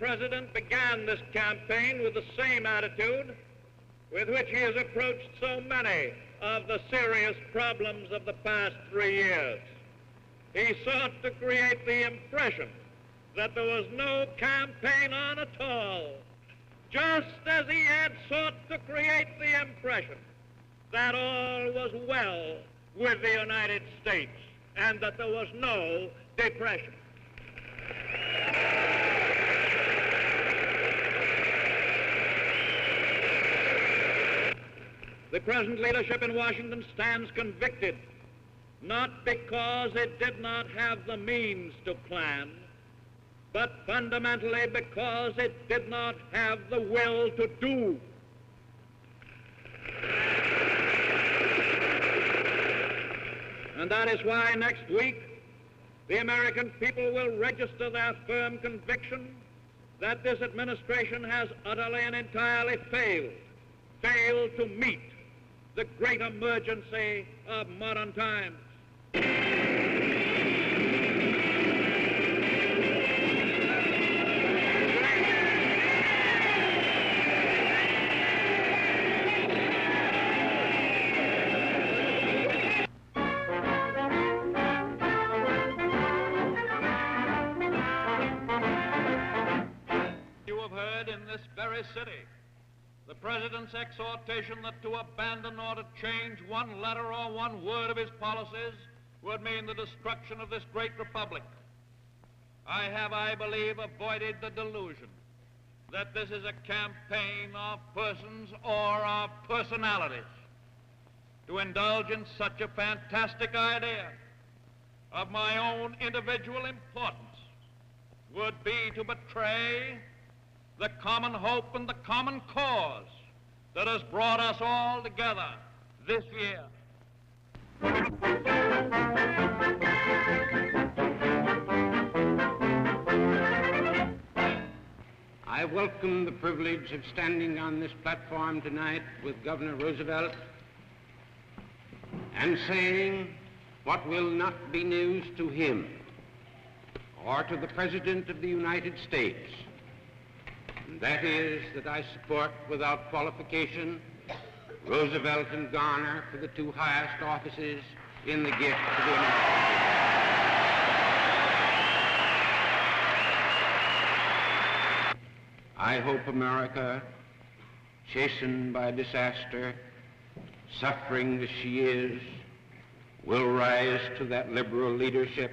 President began this campaign with the same attitude with which he has approached so many of the serious problems of the past 3 years. He sought to create the impression that there was no campaign on at all, just as he had sought to create the impression that all was well with the United States and that there was no depression. The present leadership in Washington stands convicted, not because it did not have the means to plan, but fundamentally because it did not have the will to do. And that is why next week the American people will register their firm conviction that this administration has utterly and entirely failed to meet the great emergency of modern times. You have heard in this very city the President's exhortation that to abandon or to change one letter or one word of his policies would mean the destruction of this great republic. I have, I believe, avoided the delusion that this is a campaign of persons or of personalities. To indulge in such a fantastic idea of my own individual importance would be to betray the common hope and the common cause that has brought us all together this year. I welcome the privilege of standing on this platform tonight with Governor Roosevelt and saying what will not be news to him or to the President of the United States. And that is that I support without qualification Roosevelt and Garner for the two highest offices in the gift of the United States. I hope America, chastened by disaster, suffering as she is, will rise to that liberal leadership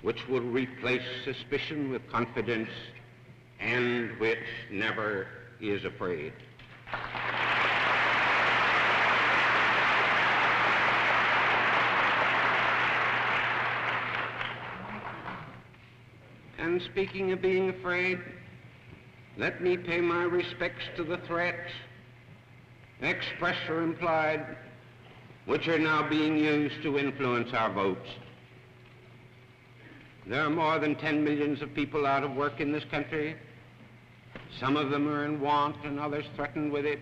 which will replace suspicion with confidence and which never is afraid. And speaking of being afraid, let me pay my respects to the threats, expressed or implied, which are now being used to influence our votes. There are more than 10 million of people out of work in this country. Some of them are in want and others threatened with it.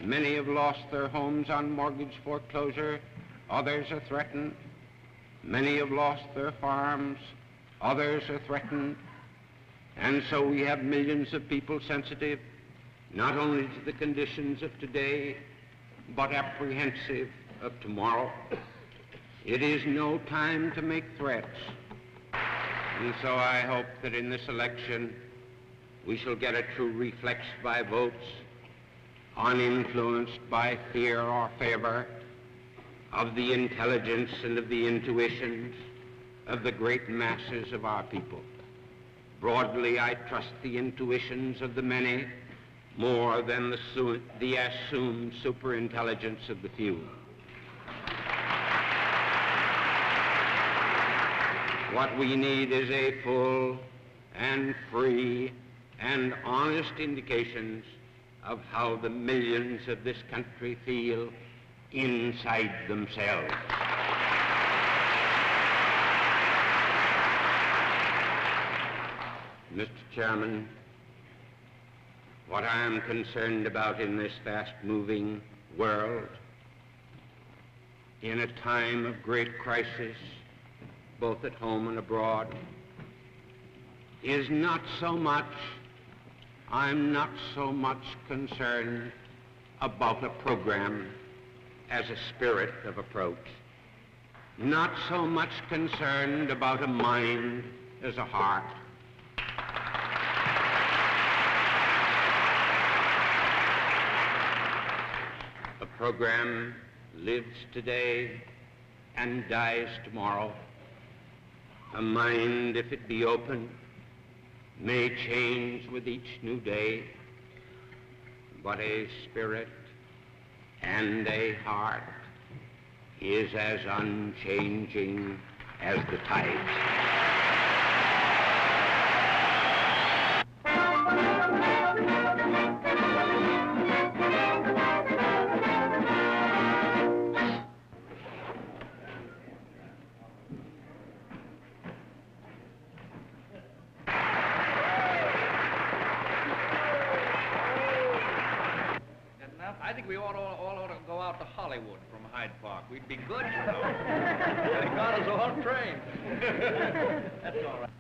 Many have lost their homes on mortgage foreclosure. Others are threatened. Many have lost their farms. Others are threatened. And so we have millions of people sensitive not only to the conditions of today, but apprehensive of tomorrow. It is no time to make threats. And so I hope that in this election we shall get a true reflex by votes, uninfluenced by fear or favor, of the intelligence and of the intuitions of the great masses of our people. Broadly, I trust the intuitions of the many more than the assumed superintelligence of the few. What we need is a full and free and honest indications of how the millions of this country feel inside themselves. Mr. Chairman, what I am concerned about in this fast-moving world, in a time of great crisis, both at home and abroad, is not so much, I'm not so much concerned about a program as a spirit of approach, not so much concerned about a mind as a heart. A program lives today and dies tomorrow. A mind, if it be open, may change with each new day, but a spirit and a heart is as unchanging as the tides. I think we all ought to go out to Hollywood from Hyde Park. We'd be good, you know. They got us all trained. That's all right.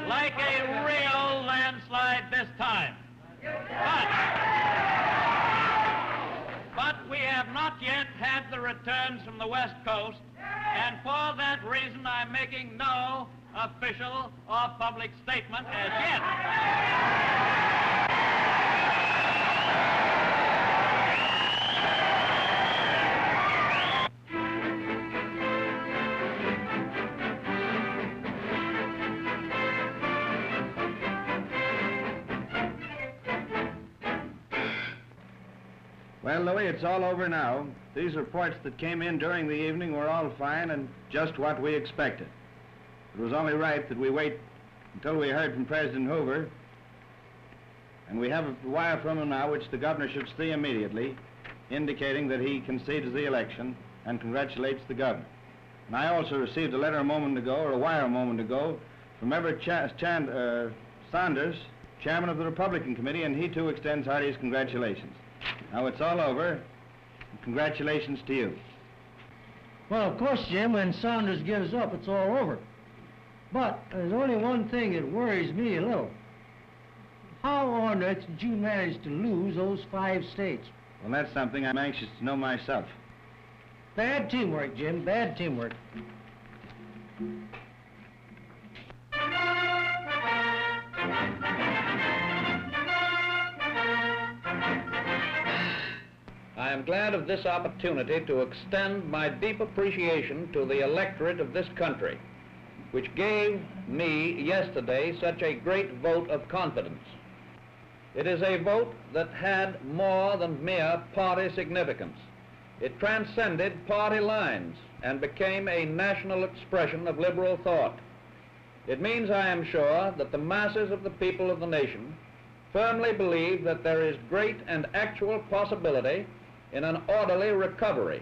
Like a real landslide this time. But we have not yet had the returns from the West Coast, and for that reason I'm making no official or public statement as yet. Well, Louis, it's all over now. These reports that came in during the evening were all fine and just what we expected. It was only right that we wait until we heard from President Hoover, and we have a wire from him now which the governor should see immediately, indicating that he concedes the election and congratulates the governor. And I also received a letter a moment ago, or a wire a moment ago, from Everett Saunders, chairman of the Republican Committee, and he too extends heartiest congratulations. Now it's all over, and congratulations to you. Well, of course, Jim, when Saunders gives up, it's all over. But there's only one thing that worries me a little. How on earth did you manage to lose those 5 states? Well, that's something I'm anxious to know myself. Bad teamwork, Jim, bad teamwork. I am glad of this opportunity to extend my deep appreciation to the electorate of this country, which gave me yesterday such a great vote of confidence. It is a vote that had more than mere party significance. It transcended party lines and became a national expression of liberal thought. It means, I am sure, that the masses of the people of the nation firmly believe that there is great and actual possibility in an orderly recovery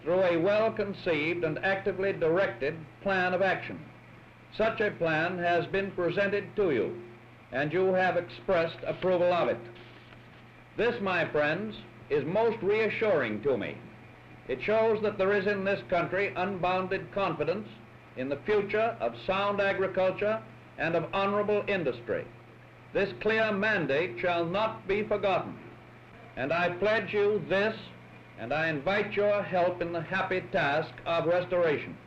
through a well-conceived and actively directed plan of action. Such a plan has been presented to you, and you have expressed approval of it. This, my friends, is most reassuring to me. It shows that there is in this country unbounded confidence in the future of sound agriculture and of honorable industry. this clear mandate shall not be forgotten. And I pledge you this, and I invite your help in the happy task of restoration.